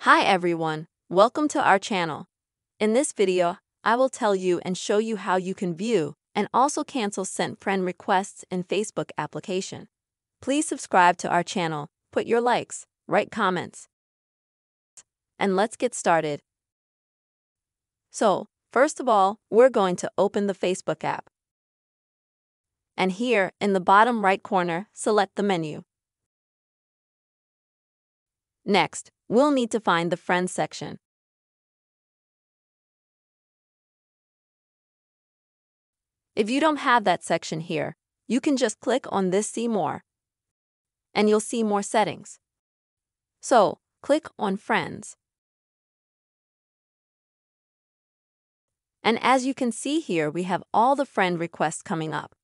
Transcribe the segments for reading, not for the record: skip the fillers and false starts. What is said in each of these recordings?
Hi everyone, welcome to our channel. In this video, I will tell you and show you how you can view and also cancel sent friend requests in Facebook application. Please subscribe to our channel, put your likes, write comments, and let's get started. So, first of all, we're going to open the Facebook app. And here, in the bottom right corner, select the menu. Next, we'll need to find the Friends section. If you don't have that section here, you can just click on this See More, and you'll see more settings. So, click on Friends. And as you can see here, we have all the friend requests coming up.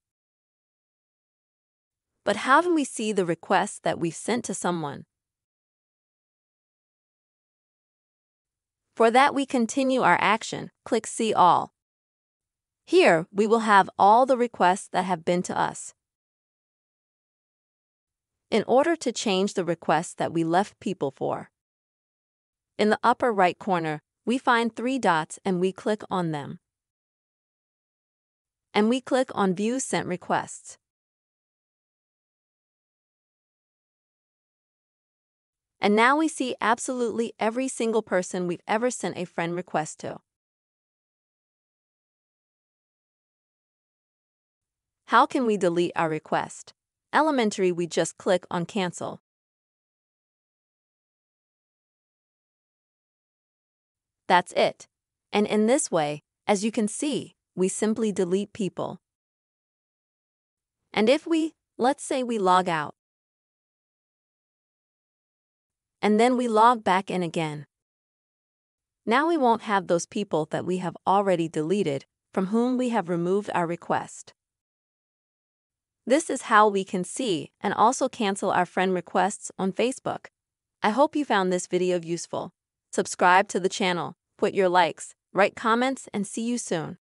But how can we see the requests that we've sent to someone? For that, we continue our action, click See All. Here, we will have all the requests that have been to us. In order to change the requests that we left people for, in the upper right corner, we find 3 dots and we click on them. And we click on View Sent Requests. And now we see absolutely every single person we've ever sent a friend request to. How can we delete our request? Elementary, we just click on Cancel. That's it. And in this way, as you can see, we simply delete people. And if let's say we log out, and then we log back in again, now we won't have those people that we have already deleted from whom we have removed our request. This is how we can see and also cancel our friend requests on Facebook. I hope you found this video useful. Subscribe to the channel, put your likes, write comments, and see you soon.